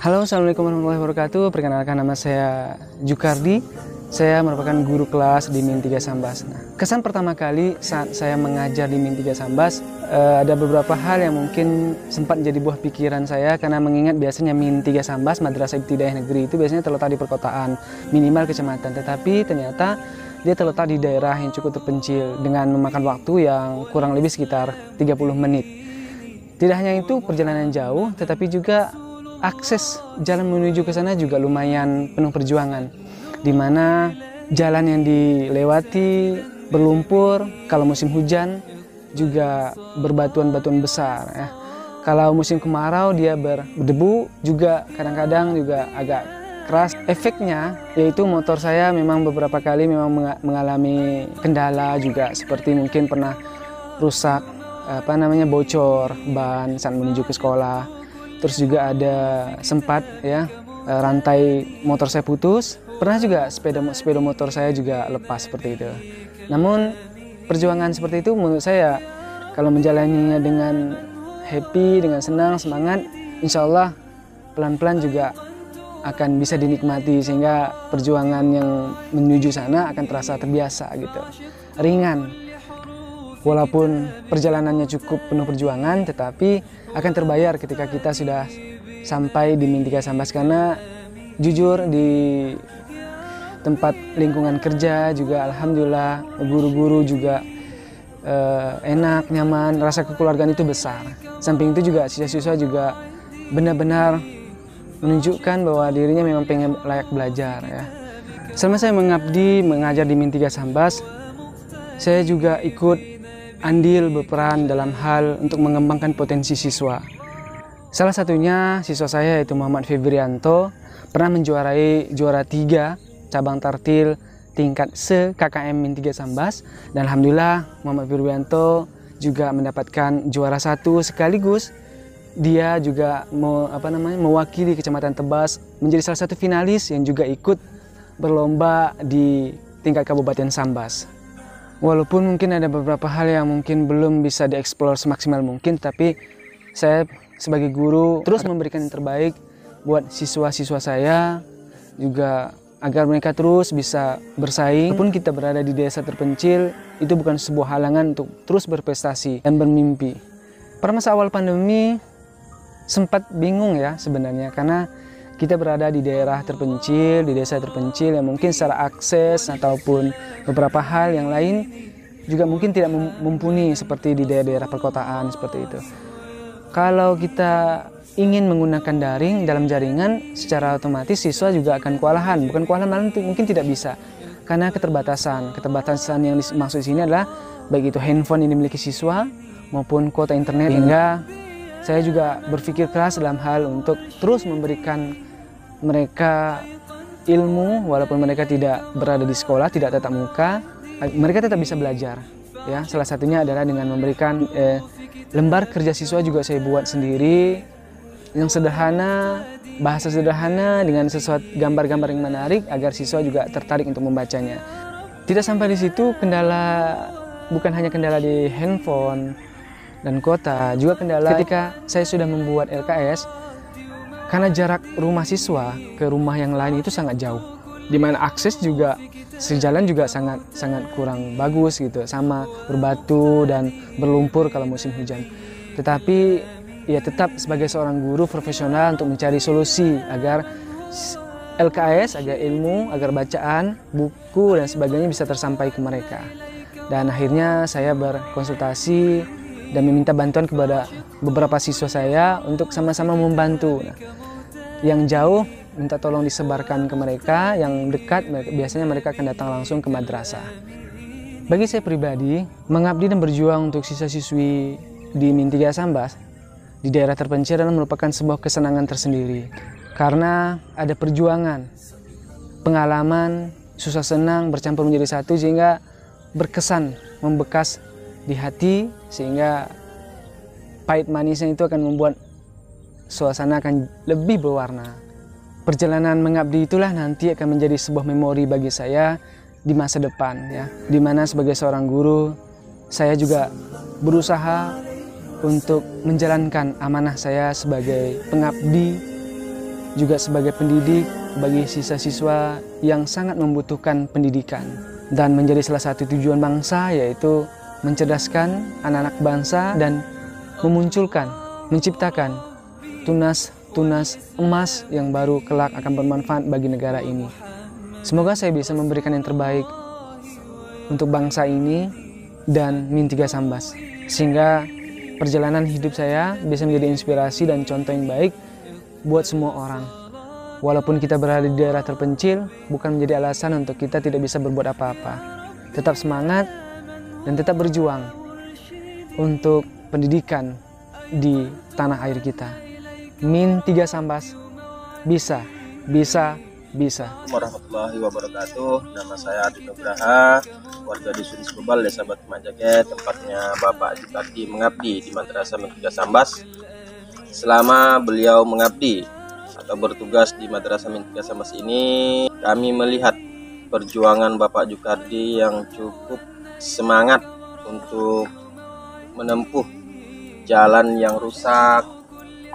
Halo, assalamualaikum warahmatullahi wabarakatuh. Perkenalkan, nama saya Jukardi. Saya merupakan guru kelas di Min 3 Sambas. Nah, kesan pertama kali saat saya mengajar di Min 3 Sambas, ada beberapa hal yang mungkin sempat jadi buah pikiran saya, karena mengingat biasanya Min 3 Sambas, Madrasah Ibtidaiyah Negeri itu biasanya terletak di perkotaan, minimal kecamatan. Tetapi ternyata dia terletak di daerah yang cukup terpencil dengan memakan waktu yang kurang lebih sekitar 30 menit. Tidak hanya itu, perjalanan jauh, tetapi juga akses jalan menuju ke sana juga lumayan penuh perjuangan, di mana jalan yang dilewati berlumpur, kalau musim hujan juga berbatuan-batuan besar ya. Kalau musim kemarau dia berdebu juga, kadang-kadang juga agak keras. Efeknya yaitu motor saya memang beberapa kali memang mengalami kendala juga, seperti mungkin pernah rusak, bocor ban saat menuju ke sekolah. Terus juga ada sempat ya rantai motor saya putus. Pernah juga sepeda motor saya juga lepas seperti itu. Namun perjuangan seperti itu menurut saya kalau menjalaninya dengan happy, dengan senang, semangat, insya Allah pelan-pelan juga akan bisa dinikmati, sehingga perjuangan yang menuju sana akan terasa terbiasa gitu, ringan. Walaupun perjalanannya cukup penuh perjuangan, tetapi akan terbayar ketika kita sudah sampai di Min 3 Sambas. Karena jujur di tempat lingkungan kerja juga alhamdulillah, guru-guru juga enak, nyaman, rasa kekeluargaan itu besar. Samping itu juga siswa-siswa juga benar-benar menunjukkan bahwa dirinya memang pengen layak belajar ya. Selama saya mengabdi mengajar di Min 3 Sambas, saya juga ikut andil berperan dalam hal untuk mengembangkan potensi siswa. Salah satunya siswa saya yaitu Muhammad Febrianto pernah menjuarai juara 3 cabang tartil tingkat se-KKM Min 3 Sambas, dan alhamdulillah Muhammad Febrianto juga mendapatkan juara 1, sekaligus dia juga mewakili Kecamatan Tebas menjadi salah satu finalis yang juga ikut berlomba di tingkat Kabupaten Sambas. Walaupun mungkin ada beberapa hal yang mungkin belum bisa dieksplor semaksimal mungkin, tapi saya sebagai guru terus memberikan yang terbaik buat siswa-siswa saya juga, agar mereka terus bisa bersaing. Walaupun kita berada di desa terpencil, itu bukan sebuah halangan untuk terus berprestasi dan bermimpi. Pada masa awal pandemi sempat bingung ya sebenarnya, karena kita berada di daerah terpencil, di desa terpencil yang mungkin secara akses ataupun beberapa hal yang lain juga mungkin tidak mumpuni seperti di daerah-daerah perkotaan seperti itu. Kalau kita ingin menggunakan daring dalam jaringan, secara otomatis siswa juga akan kewalahan. Bukan kewalahan, malah mungkin tidak bisa karena keterbatasan. Keterbatasan yang dimaksud di sini adalah baik itu handphone yang dimiliki siswa maupun kuota internet. Hingga saya juga berpikir keras dalam hal untuk terus memberikan mereka ilmu, walaupun mereka tidak berada di sekolah, tidak tatap muka, mereka tetap bisa belajar. Ya, salah satunya adalah dengan memberikan lembar kerja siswa juga saya buat sendiri, yang sederhana, bahasa sederhana dengan sesuatu gambar-gambar yang menarik agar siswa juga tertarik untuk membacanya. Tidak sampai di situ, bukan hanya kendala di handphone dan kuota, juga kendala ketika saya sudah membuat LKS. Karena jarak rumah siswa ke rumah yang lain itu sangat jauh, di mana akses juga sejalan juga sangat kurang bagus gitu, sama berbatu dan berlumpur kalau musim hujan. Tetapi ya tetap sebagai seorang guru profesional untuk mencari solusi agar LKS, agar ilmu, agar bacaan, buku dan sebagainya bisa tersampai ke mereka. Dan akhirnya saya berkonsultasi dan meminta bantuan kepada beberapa siswa saya untuk sama-sama membantu. Nah, yang jauh minta tolong disebarkan ke mereka, yang dekat biasanya mereka akan datang langsung ke madrasah. Bagi saya pribadi, mengabdi dan berjuang untuk siswa-siswi di Min 3 Sambas di daerah terpencil adalah merupakan sebuah kesenangan tersendiri, karena ada perjuangan, pengalaman, susah senang bercampur menjadi satu, sehingga berkesan, membekas di hati, sehingga pahit manisnya itu akan membuat suasana akan lebih berwarna. Perjalanan mengabdi itulah nanti akan menjadi sebuah memori bagi saya di masa depan ya, dimana sebagai seorang guru saya juga berusaha untuk menjalankan amanah saya sebagai pengabdi juga sebagai pendidik bagi siswa-siswa yang sangat membutuhkan pendidikan. Dan menjadi salah satu tujuan bangsa yaitu mencerdaskan anak-anak bangsa dan memunculkan, menciptakan tunas emas yang baru kelak akan bermanfaat bagi negara ini. Semoga saya bisa memberikan yang terbaik untuk bangsa ini dan Min 3 Sambas, sehingga perjalanan hidup saya bisa menjadi inspirasi dan contoh yang baik buat semua orang. Walaupun kita berada di daerah terpencil, bukan menjadi alasan untuk kita tidak bisa berbuat apa-apa. Tetap semangat dan tetap berjuang untuk pendidikan di tanah air kita. Min 3 Sambas, bisa. Warahmatullahi wabarakatuh. Nama saya Adi Nugraha, warga Dusun Sekubal, Desa Batu Majake, tempatnya Bapak Jukardi mengabdi di Madrasah Min 3 Sambas. Selama beliau mengabdi atau bertugas di Madrasah Min 3 Sambas ini, kami melihat perjuangan Bapak Jukardi yang cukup semangat untuk menempuh jalan yang rusak,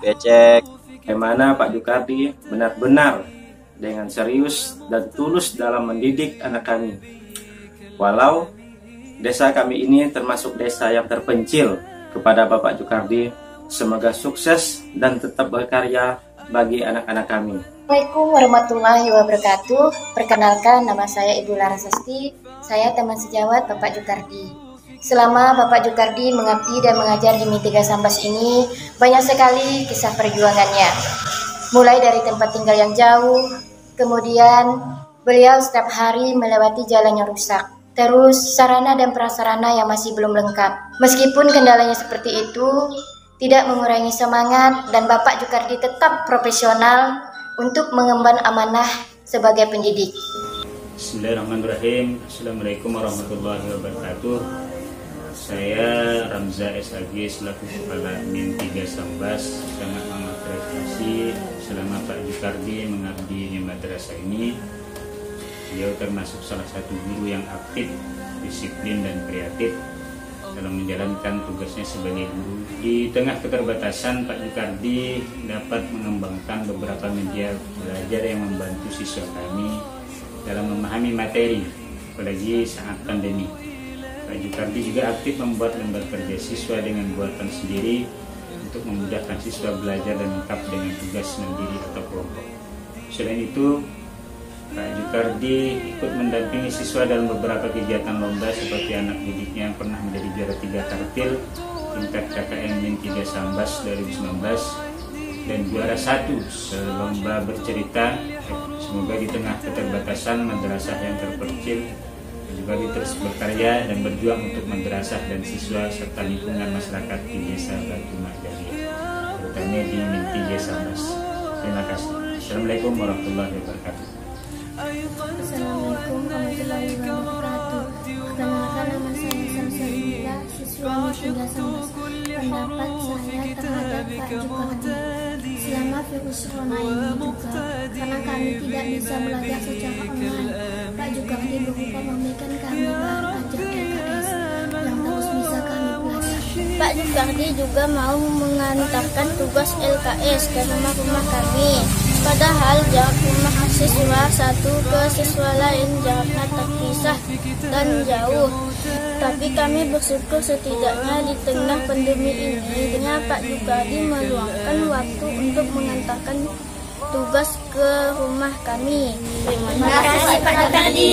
becek, di mana Pak Jukardi benar-benar dengan serius dan tulus dalam mendidik anak kami. Walau desa kami ini termasuk desa yang terpencil, kepada Bapak Jukardi semoga sukses dan tetap berkarya bagi anak-anak kami. Assalamualaikum warahmatullahi wabarakatuh. Perkenalkan, nama saya Ibu Larasasti. Saya teman sejawat Bapak Jukardi. Selama Bapak Jukardi mengabdi dan mengajar di Min 3 Sambas ini, banyak sekali kisah perjuangannya. Mulai dari tempat tinggal yang jauh, kemudian beliau setiap hari melewati jalan yang rusak. Terus sarana dan prasarana yang masih belum lengkap. Meskipun kendalanya seperti itu, tidak mengurangi semangat dan Bapak Jukardi tetap profesional untuk mengemban amanah sebagai pendidik. Bismillahirrahmanirrahim. Assalamualaikum warahmatullahi wabarakatuh. Saya Ramza SAG selaku Kepala Min 3 Sambas sangat mengapresiasi selama Pak Jukardi mengabdi di madrasah ini. Beliau termasuk salah satu guru yang aktif, disiplin dan kreatif dalam menjalankan tugasnya sebagai guru. Di tengah keterbatasan, Pak Jukardi dapat mengembangkan beberapa media belajar yang membantu siswa kami dalam memahami materi, apalagi saat pandemi. Pak Jukardi juga aktif membuat lembar kerja siswa dengan buatan sendiri untuk memudahkan siswa belajar dan lengkap dengan tugas mandiri atau kelompok. Selain itu, Pak Jukardi ikut mendampingi siswa dalam beberapa kegiatan lomba seperti anak didiknya yang pernah menjadi juara 3 tartil tingkat KKN Min 3 Sambas 2019 dan juara 1 lomba bercerita. Semoga di tengah keterbatasan madrasah yang terpencil, Jukardi terus berkarya dan berjuang untuk madrasah dan siswa serta lingkungan masyarakat di Desa Batu Majake, terutama di Min 3 Sambas. Terima kasih. Assalamualaikum warahmatullahi wabarakatuh. Assalamualaikum warahmatullahi wabarakatuh. Perkenalkan, nama saya Samsulila, siswa Min 3 Sambas. Pendapat saya terhadap Pak Jukardi selama virus corona ini juga, karena kami tidak bisa belajar secara online, Pak Jukardi berupa memberikan kami bahan ajar LKS yang terus bisa kami pelajari. Pak Jukardi juga mau mengantarkan tugas LKS ke rumah-rumah kami. Padahal jarak rumah siswa satu ke siswa lain jaraknya terpisah dan jauh. Tapi kami bersyukur setidaknya di tengah pandemi ini dengan Pak Jukardi meluangkan waktu untuk mengantarkan tugas ke rumah kami. Terima kasih Pak Jukardi.